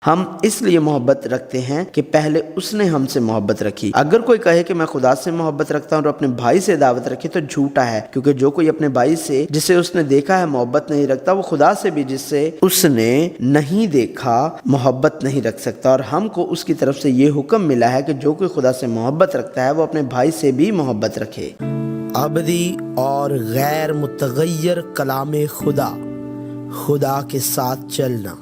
ہم اس لیے محبت رکھتے ہیں کہ پہلے اس نے ہم سے محبت رکھی۔ اگر کوئی کہے کہ میں خدا سے محبت رکھتا ہوں اور اپنے بھائی سے عداوت رکھے تو جھوٹا ہے، کیونکہ جو کوئی اپنے بھائی سے جسے اس نے دیکھا ہے محبت نہیں رکھتا، وہ خدا سے بھی جس سے اس نے نہیں دیکھا محبت نہیں رکھ سکتا۔ اور ہم کو اس کی طرف سے یہ حکم ملا ہے کہ جو کوئی خدا سے محبت رکھتا ہے وہ اپنے بھائی سے بھی محبت رکھے۔ ابدی اور غیر متغیر کلام خدا، خدا کے ساتھ چلنا۔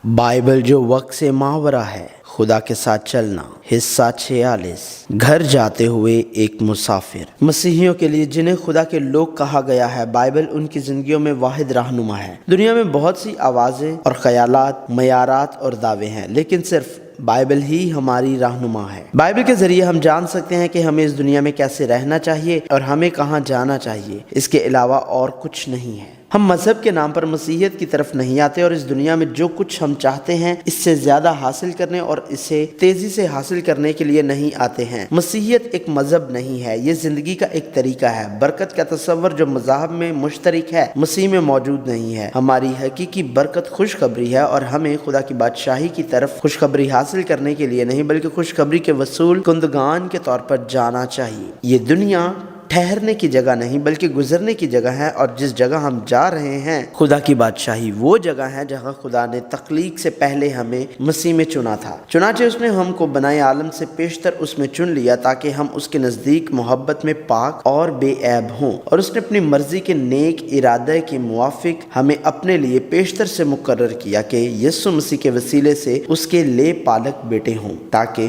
بائبل جو وقت سے ماورا ہے، خدا کے ساتھ چلنا۔ حصہ 46۔ گھر جاتے ہوئے ایک مسافر۔ مسیحیوں کے لیے جنہیں خدا کے لوگ کہا گیا ہے، بائبل ان کی زندگیوں میں واحد رہنما ہے۔ دنیا میں بہت سی آوازیں اور خیالات، معیارات اور دعوے ہیں، لیکن صرف بائبل ہی ہماری رہنما ہے۔ بائبل کے ذریعے ہم جان سکتے ہیں کہ ہمیں اس دنیا میں کیسے رہنا چاہیے اور ہمیں کہاں جانا چاہیے۔ اس کے علاوہ اور کچھ نہیں ہے۔ ہم مذہب کے نام پر مسیحیت کی طرف نہیں آتے اور اس دنیا میں جو کچھ ہم چاہتے ہیں اس سے زیادہ حاصل کرنے اور اسے تیزی سے حاصل کرنے کے لیے نہیں آتے ہیں۔ مسیحیت ایک مذہب نہیں ہے، یہ زندگی کا ایک طریقہ ہے۔ برکت کا تصور جو مذاہب میں مشترک ہے، مسیح میں موجود نہیں ہے۔ ہماری حقیقی برکت خوشخبری ہے اور ہمیں خدا کی بادشاہی کی طرف خوشخبری حاصل کرنے کے لیے نہیں بلکہ خوشخبری کے وصول کنندگان کے طور پر جانا چاہیے۔ یہ دنیا ٹھہرنے کی جگہ نہیں بلکہ گزرنے کی جگہ ہے، اور جس جگہ ہم جا رہے ہیں خدا کی بادشاہی وہ جگہ ہے جہاں خدا نے تخلیق سے پہلے ہمیں مسیح میں چنا تھا۔ چنانچہ اس نے ہم کو بنائے عالم سے پیشتر اس میں چن لیا تاکہ ہم اس کے نزدیک محبت میں پاک اور بے عیب ہوں، اور اس نے اپنی مرضی کے نیک ارادے کے موافق ہمیں اپنے لیے پیشتر سے مقرر کیا کہ یسوع مسیح کے وسیلے سے اس کے لے پالک بیٹے ہوں، تاکہ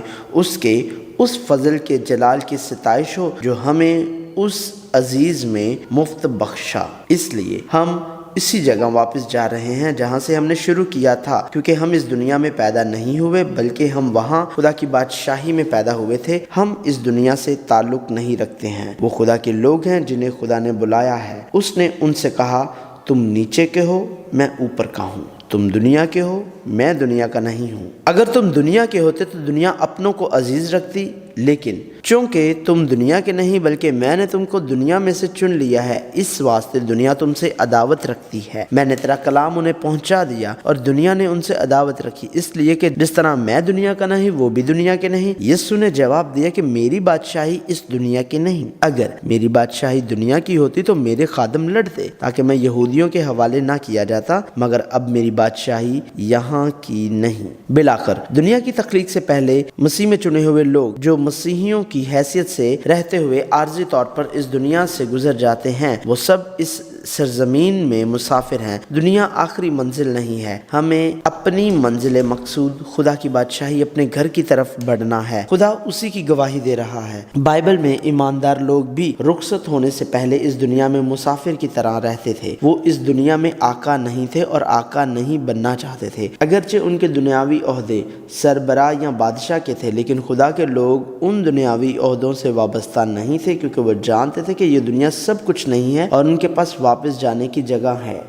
اس فضل کے جلال کی ستائش ہو جو ہمیں اس عزیز میں مفت بخشا۔ اس لیے ہم اسی جگہ واپس جا رہے ہیں جہاں سے ہم نے شروع کیا تھا، کیونکہ ہم اس دنیا میں پیدا نہیں ہوئے بلکہ ہم وہاں خدا کی بادشاہی میں پیدا ہوئے تھے۔ ہم اس دنیا سے تعلق نہیں رکھتے ہیں۔ وہ خدا کے لوگ ہیں جنہیں خدا نے بلایا ہے۔ اس نے ان سے کہا، تم نیچے کے ہو، میں اوپر کا ہوں۔ تم دنیا کے ہو، میں دنیا کا نہیں ہوں۔ اگر تم دنیا کے ہوتے تو دنیا اپنوں کو عزیز رکھتی، لیکن چونکہ تم دنیا کے نہیں بلکہ میں نے تم کو دنیا میں سے چن لیا ہے، اس واسطے دنیا تم سے عداوت رکھتی ہے۔ میں نے تیرا کلام انہیں پہنچا دیا اور دنیا نے ان سے عداوت رکھی، اس لیے کہ جس طرح میں دنیا کا نہیں وہ بھی دنیا کے نہیں۔ یسوع نے جواب دیا کہ میری بادشاہی اس دنیا کی نہیں۔ اگر میری بادشاہی دنیا کی ہوتی تو میرے خادم لڑتے تاکہ میں یہودیوں کے حوالے نہ کیا جاتا، مگر اب میری بادشاہی یہاں کی نہیں۔ بالآخر دنیا کی تخلیق سے پہلے مسیح میں چنے ہوئے لوگ جو مسیحیوں کی حیثیت سے رہتے ہوئے عارضی طور پر اس دنیا سے گزر جاتے ہیں، وہ سب اس سرزمین میں مسافر ہیں۔ دنیا آخری منزل نہیں ہے۔ ہمیں اپنی منزل مقصود خدا کی بادشاہی اپنے گھر کی طرف بڑھنا ہے۔ خدا اسی کی گواہی دے رہا ہے۔ بائبل میں ایماندار لوگ بھی رخصت ہونے سے پہلے اس دنیا میں مسافر کی طرح رہتے تھے۔ وہ اس دنیا میں آقا نہیں تھے اور آقا نہیں بننا چاہتے تھے، اگرچہ ان کے دنیاوی عہدے سربراہ یا بادشاہ کے تھے، لیکن خدا کے لوگ ان دنیاوی عہدوں سے وابستہ نہیں تھے کیونکہ وہ جانتے تھے کہ یہ دنیا سب کچھ نہیں ہے اور ان کے پاس واپس جانے کی جگہ ہے۔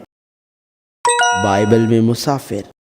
بائبل میں مسافر۔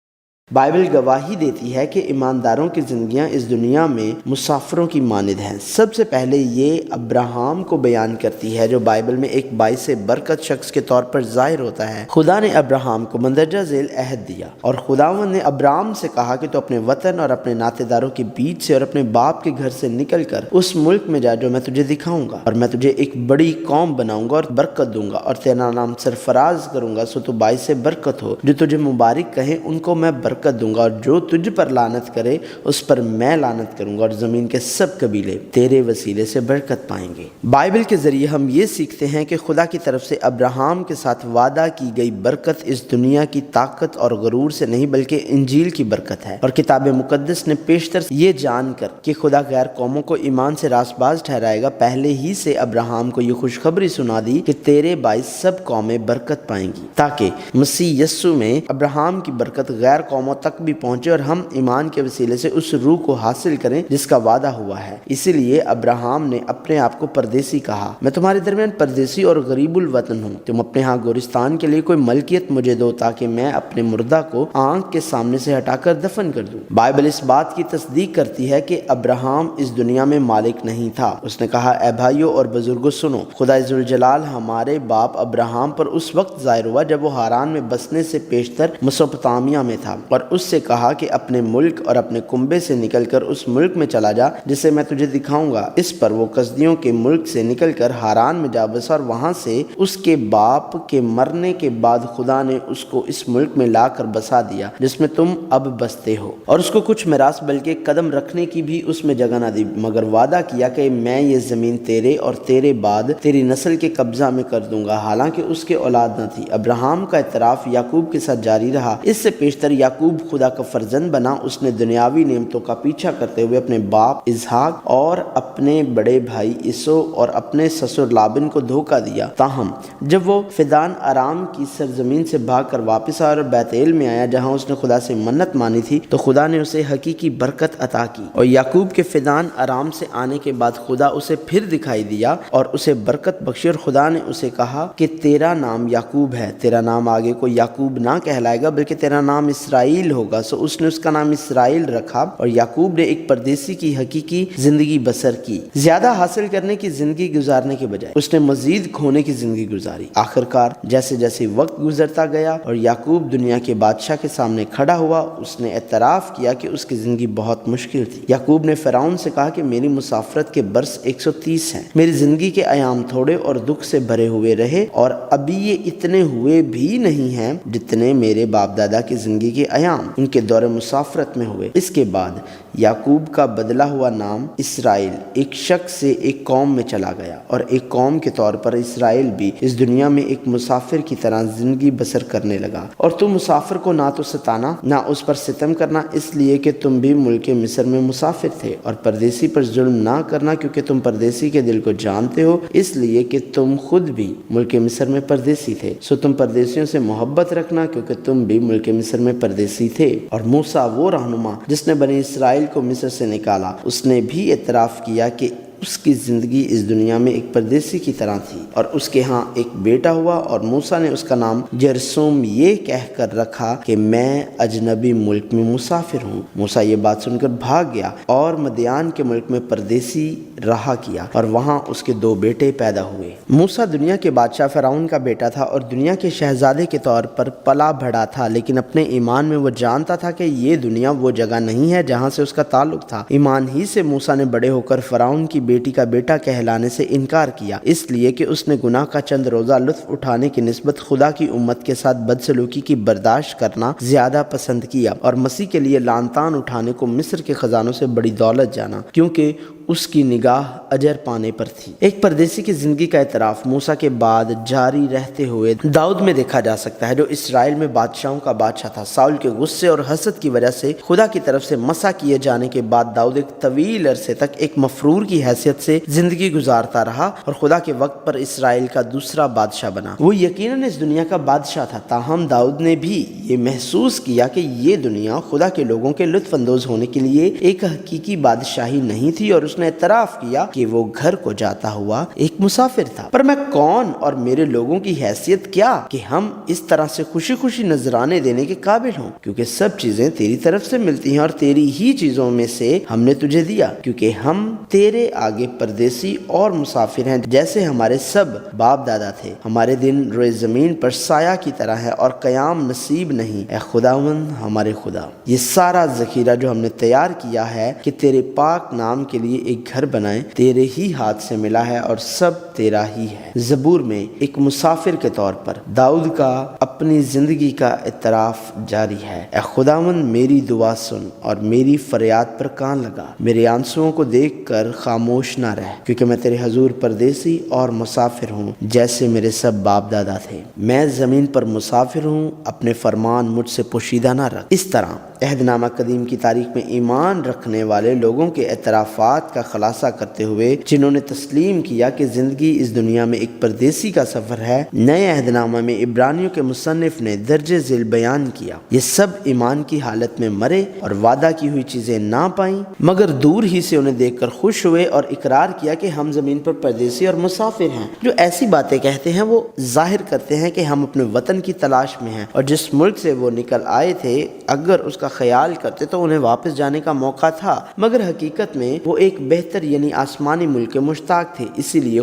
بائبل گواہی دیتی ہے کہ ایمانداروں کی زندگیاں اس دنیا میں مسافروں کی مانند ہیں۔ سب سے پہلے یہ ابراہم کو بیان کرتی ہے جو بائبل میں ایک باعث برکت شخص کے طور پر ظاہر ہوتا ہے۔ خدا نے ابراہم کو مندرجہ ذیل عہد دیا اور خداوند نے ابراہم سے کہا کہ تو اپنے وطن اور اپنے ناطے داروں کے بیچ سے اور اپنے باپ کے گھر سے نکل کر اس ملک میں جا جو میں تجھے دکھاؤں گا، اور میں تجھے ایک بڑی قوم بناؤں گا اور برکت دوں گا اور تیرا نام سرفراز کروں گا، سو تو باعث برکت ہو۔ جو تجھے مبارک کہیں ان کو میں برکت دوں گا، اور جو تجھ پر لعنت کرے اس پر میں لعنت کروں گا، اور زمین کے سب قبیلے تیرے وسیلے سے برکت پائیں گے۔ بائبل کے ذریعے ہم یہ سیکھتے ہیں کہ خدا کی طرف سے ابراہم کے ساتھ وعدہ کی گئی برکت اس دنیا کی طاقت اور غرور سے نہیں بلکہ انجیل کی برکت ہے، اور کتاب مقدس نے پیشتر یہ جان کر کہ خدا غیر قوموں کو ایمان سے راست باز ٹھہرائے گا، پہلے ہی سے ابراہم کو یہ خوشخبری سنا دی کہ تیرے باعث سب قومیں برکت پائیں گی، تاکہ مسیح یسوع میں ابراہم کی برکت غیر قوموں تک بھی پہنچے اور ہم ایمان کے وسیلے سے اس روح کو حاصل کریں جس کا وعدہ ہوا ہے۔ اسی لیے ابراہم نے اپنے آپ کو پردیسی کہا، میں تمہارے درمیان پردیسی اور غریب الوطن ہوں، تم اپنے ہاں گورستان کے لیے کوئی ملکیت مجھے دو تاکہ میں اپنے مردہ کو آنکھ کے سامنے سے ہٹا کر دفن کر دوں۔ بائبل اس بات کی تصدیق کرتی ہے کہ ابراہم اس دنیا میں مالک نہیں تھا۔ اس نے کہا، اے بھائیو اور بزرگوں سنو، خدا ذوالجلال ہمارے باپ ابراہم پر اس وقت ظاہر ہوا جب وہ ہاران میں بسنے سے پیشتر مسوپتامیہ میں تھا، اور اس سے کہا کہ اپنے ملک اور اپنے کنبے سے نکل کر اس ملک میں چلا جا جسے میں تجھے دکھاؤں گا۔ اس پر وہ کسدیوں کے ملک سے نکل کر ہاران میں جا بسا، اور وہاں سے اس کے باپ کے مرنے کے بعد خدا نے اس کو اس ملک میں لا کر بسا دیا جس میں تم اب بستے ہو، اور اس کو کچھ میراث بلکہ قدم رکھنے کی بھی اس میں جگہ نہ دی، مگر وعدہ کیا کہ میں یہ زمین تیرے اور تیرے بعد تیری نسل کے قبضہ میں کر دوں گا، حالانکہ اس کے اولاد نہ تھی۔ ابراہیم کا اعتراف یعقوب کے ساتھ جاری رہا۔ اس سے پیشتر یعقوب خدا کا فرزند بنا۔ اس نے دنیاوی نعمتوں کا پیچھا کرتے ہوئے اپنے باپ اسحاق اور اپنے بڑے بھائی عیسو اور اپنے سسر لابن کو دھوکہ دیا۔ تاہم جب وہ فدان ارام کی سرزمین سے بھاگ کر واپس آیا اور بیت ایل میں آیا جہاں اس نے خدا سے منت مانی تھی، تو خدا نے اسے حقیقی برکت عطا کی، اور یعقوب کے فدان ارام سے آنے کے بعد خدا اسے پھر دکھائی دیا اور اسے برکت بخشی، اور خدا نے اسے کہا کہ تیرا نام یعقوب ہے، تیرا نام آگے کو یعقوب نہ کہلائے گا بلکہ تیرا نام اسرائیل ہوگا۔ سو اس نے اس کا نام اسرائیل رکھا، اور یعقوب نے ایک پردیسی کی حقیقی زندگی بسر کی، زیادہ حاصل کرنے کی زندگی گزارنے کے بجائے اس نے مزید کھونے کی زندگی گزاری۔ آخرکار جیسے جیسے وقت گزرتا گیا اور یعقوب دنیا کے بادشاہ کے سامنے کھڑا ہوا، اس نے اعتراف کیا کہ اس کی زندگی بہت مشکل تھی۔ یعقوب نے فرعون سے کہا کہ میری مسافرت کے برس 130 ہیں، میری زندگی کے ایام تھوڑے اور دکھ سے بھرے ہوئے رہے، اور ابھی یہ اتنے ہوئے بھی نہیں ہیں جتنے میرے باپ دادا کی زندگی کے ایام ان کے دور مسافرت میں ہوئے۔ اس کے بعد یعقوب کا بدلا ہوا نام اسرائیل ایک شخص سے ایک قوم میں چلا گیا، اور ایک قوم کے طور پر اسرائیل بھی اس دنیا میں ایک مسافر کی طرح زندگی بسر کرنے لگا۔ اور تم مسافر کو نہ تو ستانا نہ اس پر ستم کرنا، اس لیے کہ تم بھی ملک مصر میں مسافر تھے، اور پردیسی پر ظلم نہ کرنا کیونکہ تم پردیسی کے دل کو جانتے ہو، اس لیے کہ تم خود بھی ملک مصر میں پردیسی تھے۔ سو تم پردیسیوں سے محبت رکھنا کیونکہ تم بھی ملک مصر میں پردیسی تھے۔ اور موسیٰ وہ رہنما جس نے بنی اسرائیل کو مصر سے نکالا، اس نے بھی اعتراف کیا کہ اس کی زندگی اس دنیا میں ایک پردیسی کی طرح تھی، اور اس کے ہاں ایک بیٹا ہوا، اور موسیٰ نے اس کا نام جرسوم یہ کہہ کر رکھا کہ میں اجنبی ملک میں مسافر ہوں۔ موسیٰ یہ بات سن کر بھاگ گیا اور مدیان کے ملک میں پردیسی رہا کیا، اور وہاں اس کے 2 بیٹے پیدا ہوئے۔ موسیٰ دنیا کے بادشاہ فرعون کا بیٹا تھا اور دنیا کے شہزادے کے طور پر پلا بڑھا تھا، لیکن اپنے ایمان میں وہ جانتا تھا کہ یہ دنیا وہ جگہ نہیں ہے جہاں سے اس کا تعلق تھا۔ ایمان ہی سے موسیٰ نے بڑے ہو کر فرعون کی بیٹی کا بیٹا کہلانے سے انکار کیا، اس لیے کہ اس نے گناہ کا چند روزہ لطف اٹھانے کی نسبت خدا کی امت کے ساتھ بدسلوکی کی برداشت کرنا زیادہ پسند کیا، اور مسیح کے لیے لعن طعن اٹھانے کو مصر کے خزانوں سے بڑی دولت جانا، کیونکہ اس کی نگاہ اجر پانے پر تھی۔ ایک پردیسی کی زندگی کا اعتراف موسیٰ کے بعد جاری رہتے ہوئے داؤد میں دیکھا جا سکتا ہے، جو اسرائیل میں بادشاہوں کا بادشاہ تھا۔ ساؤل کے غصے اور حسد کی وجہ سے خدا کی طرف سے مسح کیے جانے کے بعد داؤد ایک طویل عرصے تک ایک مفرور کی حیثیت سے زندگی گزارتا رہا، اور خدا کے وقت پر اسرائیل کا دوسرا بادشاہ بنا۔ وہ یقیناً اس دنیا کا بادشاہ تھا، تاہم داؤد نے بھی یہ محسوس کیا کہ یہ دنیا خدا کے لوگوں کے لطف اندوز ہونے کے لیے ایک حقیقی بادشاہی نہیں تھی، اور اس نے اعتراف کیا کہ وہ گھر کو جاتا ہوا ایک مسافر تھا۔ پر میں کون اور میرے لوگوں کی حیثیت کیا کہ ہم اس طرح سے خوشی خوشی نذرانے دینے کے قابل ہوں، کیونکہ سب چیزیں تیری طرف سے ملتی ہیں، اور تیری ہی چیزوں میں سے ہم نے تجھے دیا، کیونکہ ہم تیرے آگے پردیسی اور مسافر ہیں جیسے ہمارے سب باپ دادا تھے۔ ہمارے دن روئے زمین پر سایہ کی طرح ہے اور قیام نصیب نہیں۔ اے خداوند ہمارے خدا، یہ سارا ذخیرہ جو ہم نے تیار کیا ہے کہ تیرے پاک نام کے لیے ایک گھر بنائیں، تیرے ہی ہاتھ سے ملا ہے اور سب تیرا ہی ہے۔ زبور میں ایک مسافر کے طور پر داؤد کا اپنی زندگی کا اعتراف جاری ہے۔ اے خداوند میری دعا سن اور میری فریاد پر کان لگا، میرے آنسوؤں کو دیکھ کر خاموش نہ رہ، کیونکہ میں تیرے حضور پردیسی اور مسافر ہوں جیسے میرے سب باپ دادا تھے۔ میں زمین پر مسافر ہوں، اپنے فرمان مجھ سے پوشیدہ نہ رکھ۔ اس طرح عہد نامہ قدیم کی تاریخ میں ایمان رکھنے والے لوگوں کے اعترافات کا خلاصہ کرتے ہوئے، جنہوں نے تسلیم کیا کہ زندگی اس دنیا میں ایک پردیسی کا سفر ہے، نئے عہد نامہ میں عبرانیوں کے مصنف نے درج ذیل بیان کیا۔ یہ سب ایمان کی حالت میں مرے اور وعدہ کی ہوئی چیزیں نہ پائیں، مگر دور ہی سے انہیں دیکھ کر خوش ہوئے اور اقرار کیا کہ ہم زمین پر پردیسی اور مسافر ہیں۔ جو ایسی باتیں کہتے ہیں وہ ظاہر کرتے ہیں کہ ہم اپنے وطن کی تلاش میں ہیں، اور جس ملک سے وہ نکل آئے تھے اگر اس کا خیال کرتے تو انہیں واپس جانے کا موقع تھا، مگر حقیقت میں وہ ایک بہتر یعنی آسمانی ملک کے مشتاق تھے۔ اسی لیے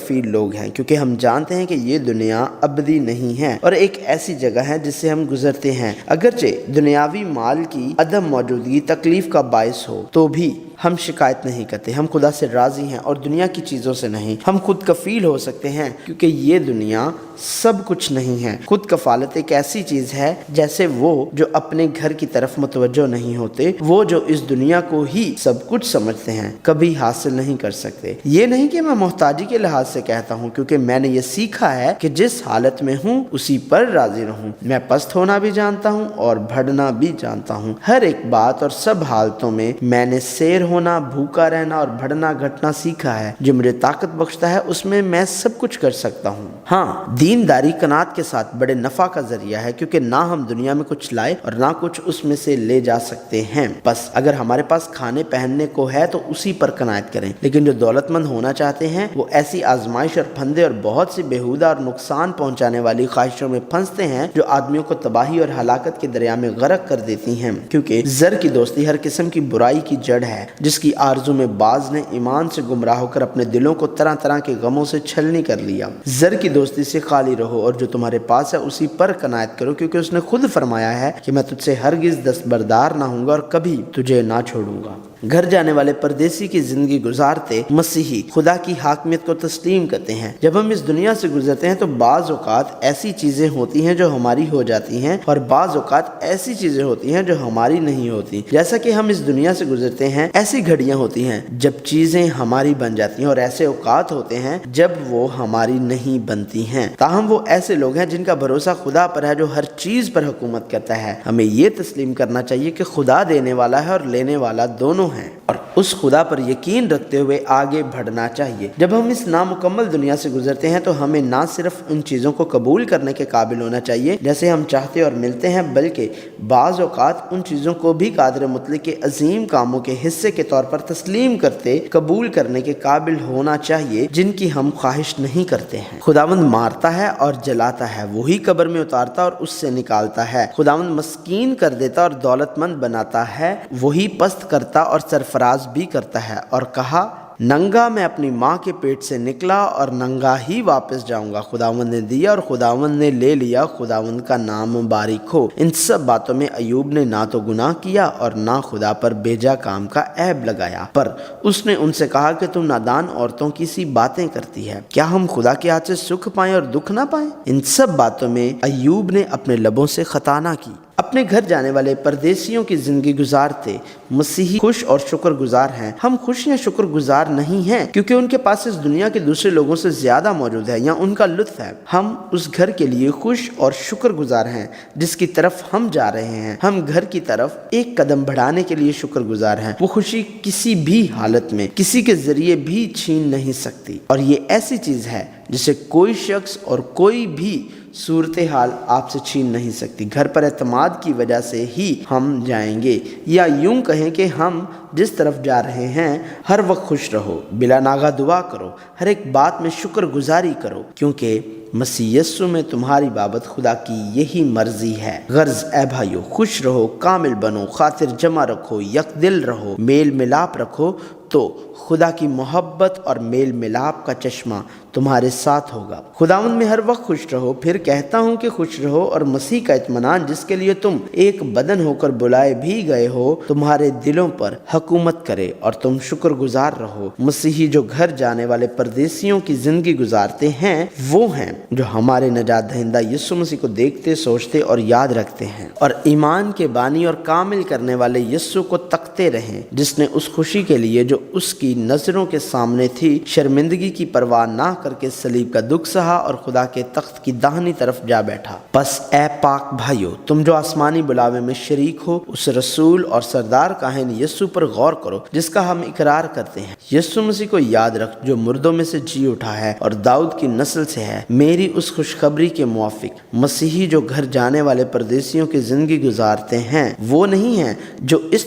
کفیل لوگ ہیں، کیونکہ ہم جانتے ہیں کہ یہ دنیا ابدی نہیں ہے اور ایک ایسی جگہ ہے جس سے ہم گزرتے ہیں۔ اگرچہ دنیاوی مال کی عدم موجودگی تکلیف کا باعث ہو تو بھی ہم شکایت نہیں کرتے، ہم خدا سے راضی ہیں اور دنیا کی چیزوں سے نہیں۔ ہم خود کفیل ہو سکتے ہیں کیونکہ یہ دنیا سب کچھ نہیں ہے۔ خود کفالت ایک ایسی چیز ہے جیسے وہ جو اپنے گھر کی طرف متوجہ نہیں ہوتے، وہ جو اس دنیا کو ہی سب کچھ سمجھتے ہیں، کبھی حاصل نہیں کر سکتے۔ یہ نہیں کہ میں محتاجی کے لحاظ سے کہتا ہوں، کیونکہ میں نے یہ سیکھا ہے کہ جس حالت میں ہوں اسی پر راضی رہوں۔ میں پست ہونا بھی جانتا ہوں اور بڑھنا بھی جانتا ہوں۔ ہر ایک بات اور سب حالتوں میں نے سیر ہونا، بھوکا رہنا اور بڑھنا گھٹنا سیکھا ہے۔ جو مجھے طاقت بخشتا ہے اس میں سب کچھ کر سکتا ہوں۔ ہاں، دینداری قناعت کے ساتھ بڑے نفع کا ذریعہ ہے، کیونکہ نہ ہم دنیا میں کچھ لائے اور نہ کچھ اس میں سے لے جا سکتے ہیں۔ بس اگر ہمارے پاس کھانے پہننے کو ہے تو اسی پر قناعت کریں، لیکن جو دولت مند ہونا چاہتے ہیں وہ ایسی آزمائش اور پھندے اور بہت سی بےہودہ اور نقصان پہنچانے والی خواہشوں میں پھنستے ہیں جو آدمیوں کو تباہی اور ہلاکت کے دریا میں غرق کر دیتی ہیں، کیونکہ زر کی دوستی ہر قسم کی برائی کی جڑ ہے، جس کی آرزو میں بعض نے ایمان سے گمراہ ہو کر اپنے دلوں کو طرح طرح کے غموں سے چھلنی کر لیا۔ زر کی دوستی سے خالی رہو اور جو تمہارے پاس ہے اسی پر قناعت کرو، کیونکہ اس نے خود فرمایا ہے کہ میں تجھ سے ہرگز دستبردار نہ ہوں گا اور کبھی تجھے نہ چھوڑوں گا۔ گھر جانے والے پردیسی کی زندگی گزارتے مسیحی خدا کی حاکمیت کو تسلیم کرتے ہیں۔ جب ہم اس دنیا سے گزرتے ہیں تو بعض اوقات ایسی چیزیں ہوتی ہیں جو ہماری ہو جاتی ہیں اور بعض اوقات ایسی چیزیں ہوتی ہیں جو ہماری نہیں ہوتی۔ جیسا کہ ہم اس دنیا سے گزرتے ہیں، ایسی گھڑیاں ہوتی ہیں جب چیزیں ہماری بن جاتی ہیں اور ایسے اوقات ہوتے ہیں جب وہ ہماری نہیں بنتی ہیں۔ تاہم وہ ایسے لوگ ہیں جن کا بھروسہ خدا پر ہے جو ہر چیز پر حکومت کرتا ہے۔ ہمیں یہ تسلیم کرنا چاہیے کہ خدا دینے والا ہے اور لینے والا دونوں ہیں، اور اس خدا پر یقین رکھتے ہوئے آگے بڑھنا چاہیے۔ جب ہم اس نامکمل دنیا سے گزرتے ہیں تو ہمیں نہ صرف ان چیزوں کو قبول کرنے کے قابل ہونا چاہیے جیسے ہم چاہتے اور ملتے ہیں، بلکہ بعض اوقات ان چیزوں کو بھی قادر مطلق کے عظیم کاموں کے حصے کے طور پر تسلیم کرتے قبول کرنے کے قابل ہونا چاہیے جن کی ہم خواہش نہیں کرتے ہیں۔ خداوند مارتا ہے اور جلاتا ہے، وہی قبر میں اتارتا اور اس سے نکالتا ہے۔ خداوند مسکین کر دیتا اور دولت مند بناتا ہے، وہی پست کرتا اور سرفراز بھی کرتا ہے۔ اور کہا، ننگا میں اپنی ماں کے پیٹ سے نکلا اور ننگا ہی واپس جاؤں گا۔ خداوند نے دیا اور خداوند نے لے لیا، خداوند کا نام مبارک ہو۔ ان سب باتوں میں ایوب نے نہ تو گناہ کیا اور نہ خدا پر بیجا کام کا عیب لگایا، پر اس نے ان سے کہا کہ تم نادان عورتوں کی سی باتیں کرتی ہے، کیا ہم خدا کے ہاتھ سے سکھ پائیں اور دکھ نہ پائیں؟ ان سب باتوں میں ایوب نے اپنے لبوں سے خطا نہ کی۔ اپنے گھر جانے والے پردیسیوں کی زندگی گزارتے مسیحی خوش اور شکر گزار ہیں۔ ہم خوش یا شکر گزار نہیں ہیں کیونکہ ان کے پاس اس دنیا کے دوسرے لوگوں سے زیادہ موجود ہے یا ان کا لطف ہے۔ ہم اس گھر کے لیے خوش اور شکر گزار ہیں جس کی طرف ہم جا رہے ہیں۔ ہم گھر کی طرف ایک قدم بڑھانے کے لیے شکر گزار ہیں۔ وہ خوشی کسی بھی حالت میں کسی کے ذریعے بھی چھین نہیں سکتی، اور یہ ایسی چیز ہے جسے کوئی شخص اور کوئی بھی صورتحال آپ سے چھین نہیں سکتی۔ گھر پر اعتماد کی وجہ سے ہی ہم جائیں گے، یا یوں کہیں کہ ہم جس طرف جا رہے ہیں ہر وقت خوش رہو، بلا ناغہ دعا کرو، ہر ایک بات میں شکر گزاری کرو، کیونکہ مسیح یسوع میں تمہاری بابت خدا کی یہی مرضی ہے۔ غرض اے بھائیو، خوش رہو، کامل بنو، خاطر جمع رکھو، یک دل رہو، میل ملاپ رکھو، تو خدا کی محبت اور میل ملاپ کا چشمہ تمہارے ساتھ ہوگا۔ خداوند میں ہر وقت خوش رہو۔ پھر کہتا ہوں کہ خوش رہو، اور مسیح کا اطمینان جس کے لیے تم ایک بدن ہو کر بلائے بھی گئے ہو تمہارے دلوں پر حکومت کرے اور تم شکر گزار رہو۔ مسیحی جو گھر جانے والے پردیسیوں کی زندگی گزارتے ہیں وہ ہیں جو ہمارے نجات دہندہ یسوع مسیح کو دیکھتے، سوچتے اور یاد رکھتے ہیں، اور ایمان کے بانی اور کامل کرنے والے یسوع کو تکتے رہیں، جس نے اس خوشی کے لیے جو اس کی نظروں کے سامنے تھی شرمندگی کی پرواہ نہ کر کے صلیب کا دکھ سہا اور خدا کے تخت کی داہنی طرف جا بیٹھا۔ پس اے پاک بھائیو، تم جو آسمانی بلاوے میں شریک ہو، اس رسول اور سردار کاہن یسوع پر غور کرو جس کا ہم اقرار کرتے ہیں۔ یسوع مسیح کو یاد رکھ جو مردوں میں سے جی اٹھا ہے اور داؤد کی نسل سے ہے۔ میری اس خوشخبری کے موافق مسیحی جو گھر جانے والے پردیسیوں کی زندگی گزارتے ہیں وہ نہیں ہیں جو اس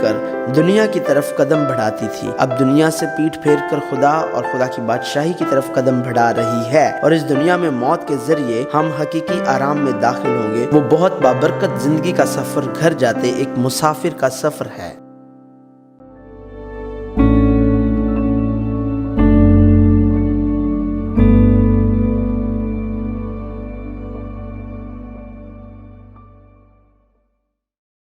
کر دنیا کی طرف قدم بڑھاتی تھی، اب دنیا سے پیٹھ پھیر کر خدا اور خدا کی بادشاہی کی طرف قدم بڑھا رہی ہے، اور اس دنیا میں موت کے ذریعے ہم حقیقی آرام میں داخل ہوں گے۔ وہ بہت بابرکت زندگی کا سفر گھر جاتے ایک مسافر کا سفر ہے۔